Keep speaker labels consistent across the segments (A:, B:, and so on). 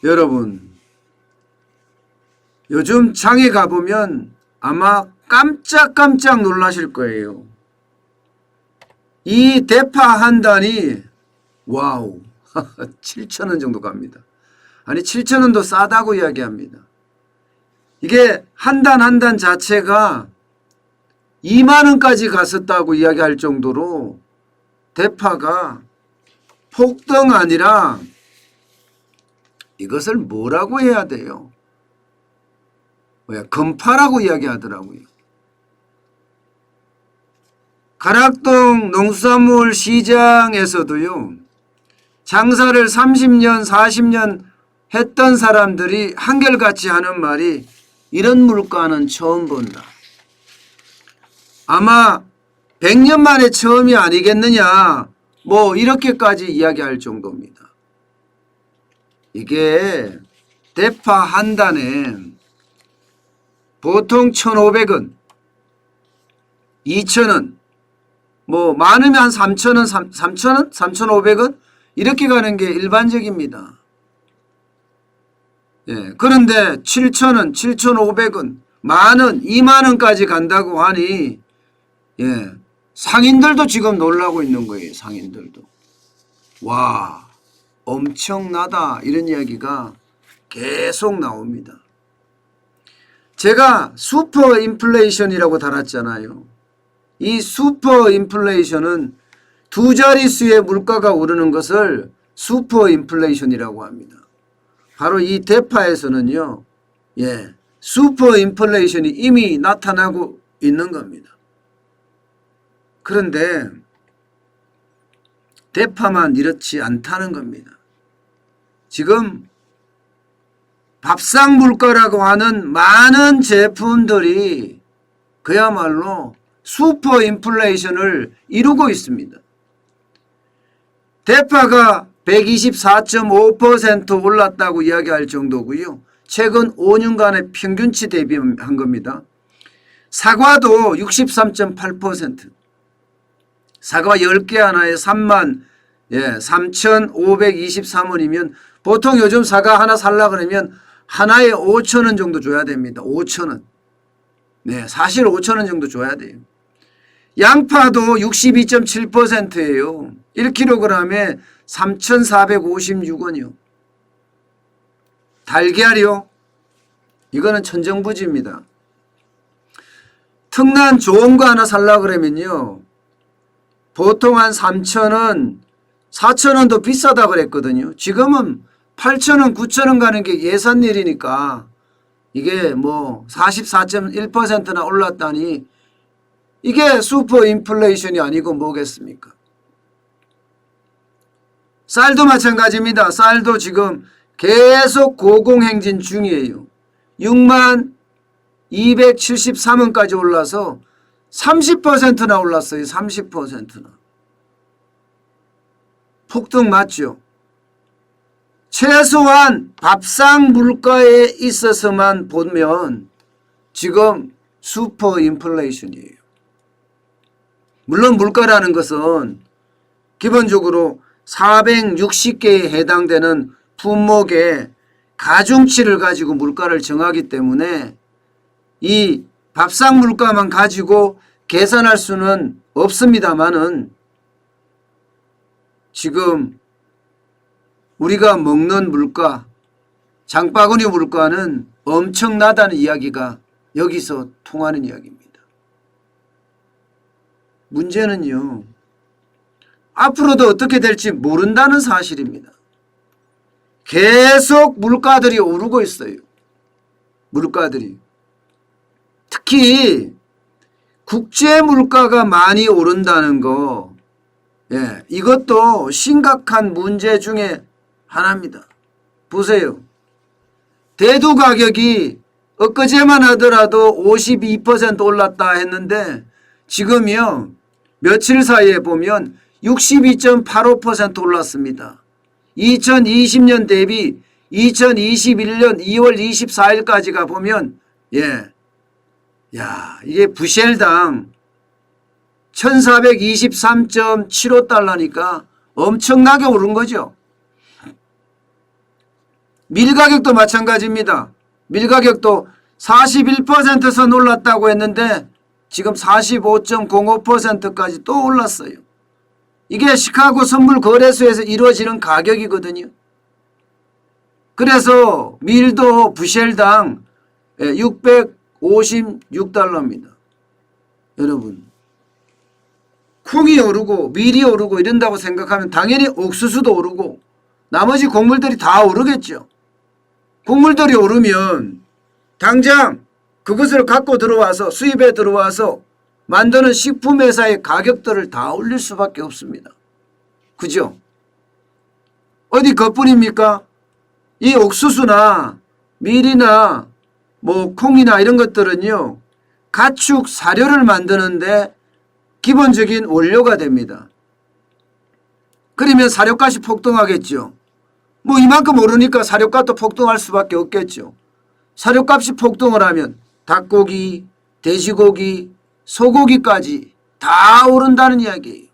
A: 여러분, 요즘 장에 가보면 아마 깜짝깜짝 놀라실 거예요. 이 대파 한 단이 와우 7,000원 정도 갑니다. 아니 7,000원도 싸다고 이야기합니다. 이게 한 단 한 단 자체가 20,000원까지 갔었다고 이야기할 정도로 대파가 폭등 아니라 이것을 뭐라고 해야 돼요? 금파라고 이야기하더라고요. 가락동 농수산물 시장에서도요, 장사를 30년, 40년 했던 사람들이 한결같이 하는 말이 이런 물가는 처음 본다. 아마 100년 만에 처음이 아니겠느냐, 뭐 이렇게까지 이야기할 정도입니다. 이게 대파 한 단에 보통 1,500원, 2,000원, 뭐 많으면 한 3,000원, 3,000원, 3,500원 이렇게 가는 게 일반적입니다. 예, 그런데 7,000원, 7,500원, 만원, 20,000원까지 간다고 하니 예, 상인들도 지금 놀라고 있는 거예요. 상인들도. 와, 엄청나다 이런 이야기가 계속 나옵니다. 제가 슈퍼 인플레이션이라고 달았잖아요. 이 슈퍼 인플레이션은 두 자릿수의 물가가 오르는 것을 슈퍼 인플레이션이라고 합니다. 바로 이 대파에서는요, 예, 슈퍼 인플레이션이 이미 나타나고 있는 겁니다. 그런데 대파만 이렇지 않다는 겁니다. 지금 밥상 물가라고 하는 많은 제품들이 그야말로 슈퍼 인플레이션을 이루고 있습니다. 대파가 124.5% 올랐다고 이야기할 정도고요. 최근 5년간의 평균치 대비한 겁니다. 사과도 63.8%. 사과 10개 하나에 3,523원이면 보통 요즘 사과 하나 살라 그러면 하나에 5,000원 정도 줘야 됩니다. 5,000원. 네, 사실 5,000원 정도 줘야 돼요. 양파도 62.7%예요. 1kg에 3,456원이요. 달걀이요. 이거는 천정부지입니다. 특난 좋은 거 하나 살라 그러면요. 보통 한 3,000원, 4,000원도 비싸다 그랬거든요. 지금은 8,000원, 9,000원 가는 게 예산일이니까 이게 뭐 44.1%나 올랐다니 이게 슈퍼 인플레이션이 아니고 뭐겠습니까? 쌀도 마찬가지입니다. 쌀도 지금 계속 고공행진 중이에요. 6273원까지 올라서 30%나 올랐어요. 30%나. 폭등 맞죠? 최소한 밥상 물가에 있어서만 보면 지금 슈퍼 인플레이션이에요. 물론 물가라는 것은 기본적으로 460개에 해당되는 품목의 가중치를 가지고 물가를 정하기 때문에 이 밥상 물가만 가지고 계산할 수는 없습니다만은 지금 우리가 먹는 물가, 장바구니 물가는 엄청나다는 이야기가 여기서 통하는 이야기입니다. 문제는요, 앞으로도 어떻게 될지 모른다는 사실입니다. 계속 물가들이 오르고 있어요. 물가들이. 특히 국제 물가가 많이 오른다는 거, 예, 이것도 심각한 문제 중에 하나입니다. 보세요. 대두 가격이 엊그제만 하더라도 52% 올랐다 했는데 지금이요, 며칠 사이에 보면 62.85% 올랐습니다. 2020년 대비 2021년 2월 24일까지가 보면 이게 부셸당 1423.75달러니까 엄청나게 오른 거죠. 밀 가격도 마찬가지입니다. 밀 가격도 41%선 올랐다고 했는데 지금 45.05%까지 또 올랐어요. 이게 시카고 선물 거래소에서 이루어지는 가격이거든요. 그래서 밀도 부셸당 656달러입니다. 여러분, 콩이 오르고 밀이 오르고 이런다고 생각하면 당연히 옥수수도 오르고 나머지 곡물들이 다 오르겠죠. 곡물들이 오르면 당장 그것을 갖고 들어와서 수입에 들어와서 만드는 식품회사의 가격들을 다 올릴 수밖에 없습니다. 그죠? 어디 그뿐입니까? 이 옥수수나 밀이나 뭐 콩이나 이런 것들은요, 가축 사료를 만드는데 기본적인 원료가 됩니다. 그러면 사료값이 폭등하겠죠. 뭐 이만큼 오르니까 사료값도 폭등할 수밖에 없겠죠. 사료값이 폭등을 하면 닭고기, 돼지고기, 소고기까지 다 오른다는 이야기예요.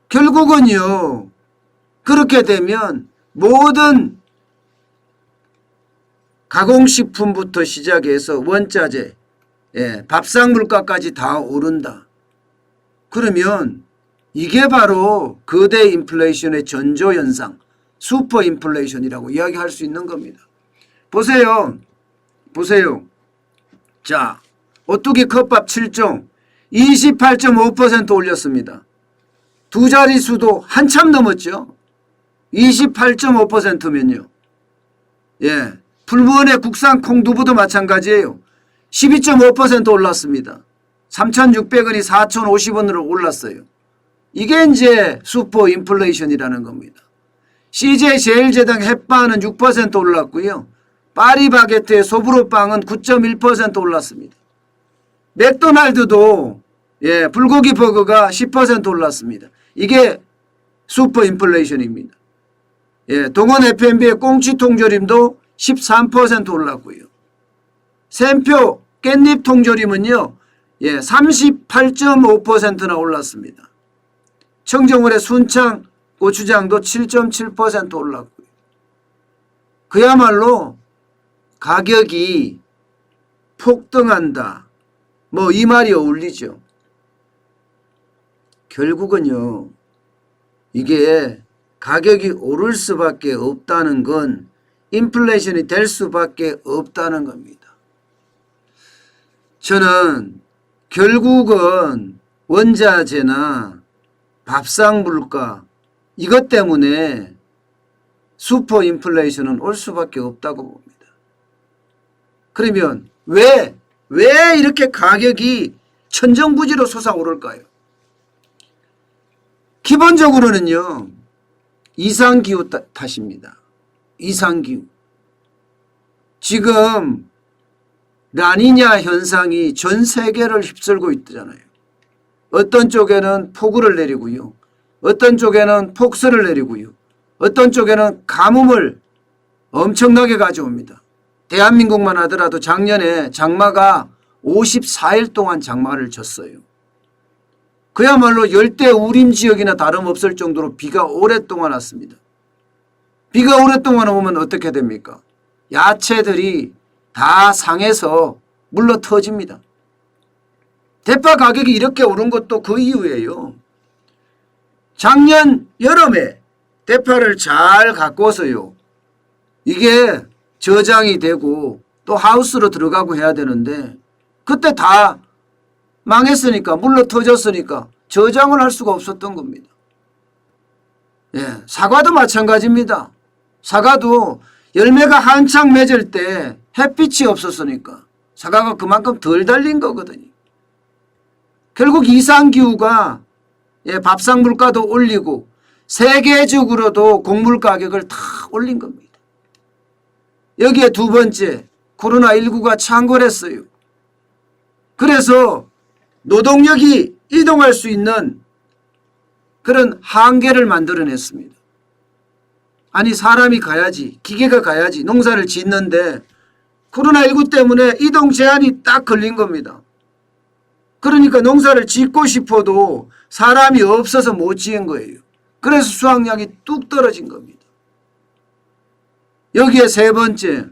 A: 결국은요, 그렇게 되면 모든 가공식품부터 시작해서 원자재, 밥상 물가까지 다 오른다. 그러면 이게 바로 거대 인플레이션의 전조현상, 슈퍼 인플레이션이라고 이야기할 수 있는 겁니다. 보세요. 자, 오뚜기 컵밥 7종 28.5% 올렸습니다. 두 자릿수도 한참 넘었죠. 28.5%면요. 풀무원의 국산 콩두부도 마찬가지예요. 12.5% 올랐습니다. 3,600원이 4,050원으로 올랐어요. 이게 이제 슈퍼 인플레이션이라는 겁니다. CJ 제일제당 햇반은 6% 올랐고요. 파리바게트의 소브로빵은 9.1% 올랐습니다. 맥도날드도 불고기 버거가 10% 올랐습니다. 이게 슈퍼 인플레이션입니다. 동원 F&B의 꽁치 통조림도 13% 올랐고요. 샘표 깻잎 통조림은요 38.5%나 올랐습니다. 청정월의 순창 고추장도 7.7% 올랐고요. 그야말로 가격이 폭등한다. 뭐 이 말이 어울리죠. 결국은요, 이게 가격이 오를 수밖에 없다는 건 인플레이션이 될 수밖에 없다는 겁니다. 저는 결국은 원자재나 밥상 물가 이것 때문에 슈퍼 인플레이션은 올 수밖에 없다고 봅니다. 그러면 왜 이렇게 가격이 천정부지로 솟아오를까요? 기본적으로는요, 이상기후 탓입니다. 이상기후. 지금 라니냐 현상이 전 세계를 휩쓸고 있잖아요. 어떤 쪽에는 폭우를 내리고요. 어떤 쪽에는 폭설을 내리고요. 어떤 쪽에는 가뭄을 엄청나게 가져옵니다. 대한민국만 하더라도 작년에 장마가 54일 동안 장마를 졌어요. 그야말로 열대 우림 지역이나 다름없을 정도로 비가 오랫동안 왔습니다. 비가 오랫동안 오면 어떻게 됩니까? 야채들이 다 상해서 물러 터집니다. 대파 가격이 이렇게 오른 것도 그 이유예요. 작년 여름에 대파를 잘 가꿔서요, 이게 저장이 되고 또 하우스로 들어가고 해야 되는데 그때 다 망했으니까, 물러 터졌으니까 저장을 할 수가 없었던 겁니다. 사과도 마찬가지입니다. 사과도 열매가 한창 맺을 때 햇빛이 없었으니까 사과가 그만큼 덜 달린 거거든요. 결국 이상기후가 밥상 물가도 올리고 세계적으로도 곡물 가격을 다 올린 겁니다. 여기에 두 번째, 코로나19가 창궐했어요. 그래서 노동력이 이동할 수 있는 그런 한계를 만들어냈습니다. 아니 사람이 가야지, 기계가 가야지 농사를 짓는데 코로나19 때문에 이동 제한이 딱 걸린 겁니다. 그러니까 농사를 짓고 싶어도 사람이 없어서 못 지은 거예요. 그래서 수확량이 뚝 떨어진 겁니다. 여기에 세 번째,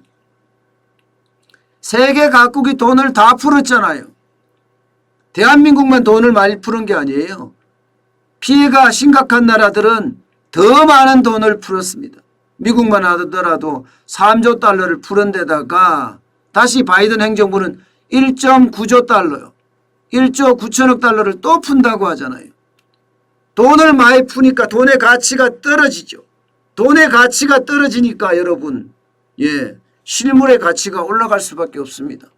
A: 세계 각국이 돈을 다 풀었잖아요. 대한민국만 돈을 많이 푸는 게 아니에요. 피해가 심각한 나라들은 더 많은 돈을 풀었습니다. 미국만 하더라도 3조 달러를 푸는 데다가 다시 바이든 행정부는 1.9조 달러요. 1조 9천억 달러를 또 푼다고 하잖아요. 돈을 많이 푸니까 돈의 가치가 떨어지죠. 돈의 가치가 떨어지니까 여러분, 실물의 가치가 올라갈 수밖에 없습니다.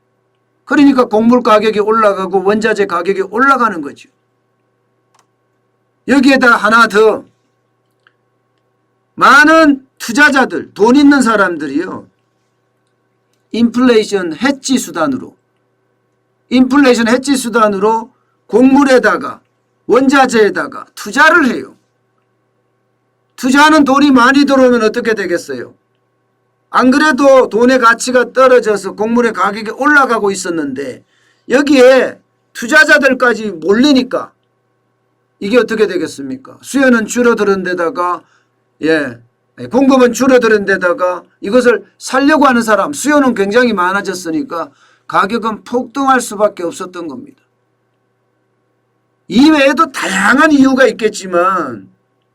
A: 그러니까 곡물 가격이 올라가고 원자재 가격이 올라가는 거죠. 여기에다 하나 더, 많은 투자자들, 돈 있는 사람들이요, 인플레이션 해지 수단으로 곡물에다가 원자재에다가 투자를 해요. 투자하는 돈이 많이 들어오면 어떻게 되겠어요? 안 그래도 돈의 가치가 떨어져서 곡물의 가격이 올라가고 있었는데 여기에 투자자들까지 몰리니까 이게 어떻게 되겠습니까? 수요는 줄어드는 데다가 공급은 줄어드는 데다가 이것을 살려고 하는 사람, 수요는 굉장히 많아졌으니까 가격은 폭등할 수밖에 없었던 겁니다. 이외에도 다양한 이유가 있겠지만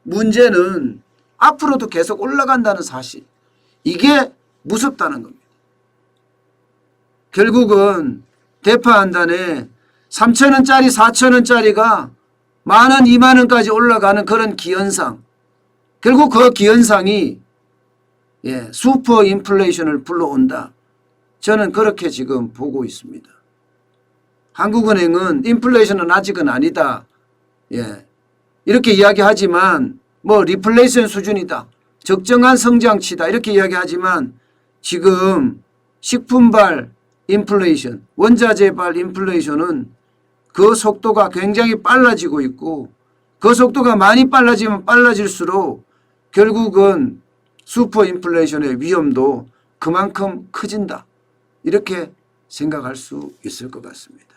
A: 문제는 앞으로도 계속 올라간다는 사실, 이게 무섭다는 겁니다. 결국은 대파 한 단에 3,000원짜리 4,000원짜리가 10,000원 20,000원까지 올라가는 그런 기현상, 결국 그 기현상이 슈퍼 인플레이션을 불러온다. 저는 그렇게 지금 보고 있습니다. 한국은행은 인플레이션은 아직은 아니다. 이렇게 이야기하지만 리플레이션 수준이다. 적정한 성장치다. 이렇게 이야기하지만 지금 식품발 인플레이션, 원자재발 인플레이션은 그 속도가 굉장히 빨라지고 있고 그 속도가 많이 빨라지면 빨라질수록 결국은 슈퍼 인플레이션의 위험도 그만큼 커진다. 이렇게 생각할 수 있을 것 같습니다.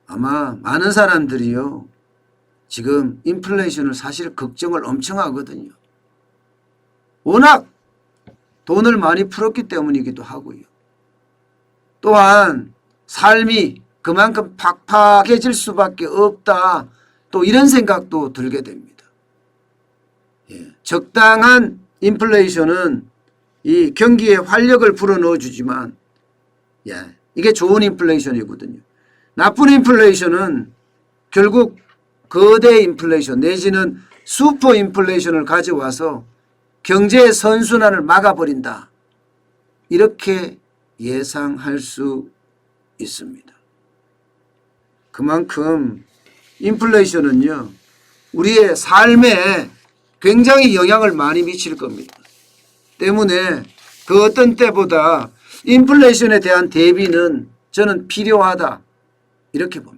A: 아마 많은 사람들이요, 지금 인플레이션을 사실 걱정을 엄청 하거든요. 워낙 돈을 많이 풀었기 때문이기도 하고요. 또한 삶이 그만큼 팍팍해질 수밖에 없다. 또 이런 생각도 들게 됩니다. 적당한 인플레이션은 이 경기에 활력을 불어넣어 주지만 이게 좋은 인플레이션이거든요. 나쁜 인플레이션은 결국 거대 인플레이션 내지는 슈퍼 인플레이션을 가져와서 경제의 선순환을 막아버린다. 이렇게 예상할 수 있습니다. 그만큼 인플레이션은요, 우리의 삶에 굉장히 영향을 많이 미칠 겁니다. 때문에 그 어떤 때보다 인플레이션에 대한 대비는 저는 필요하다. 이렇게 봅니다.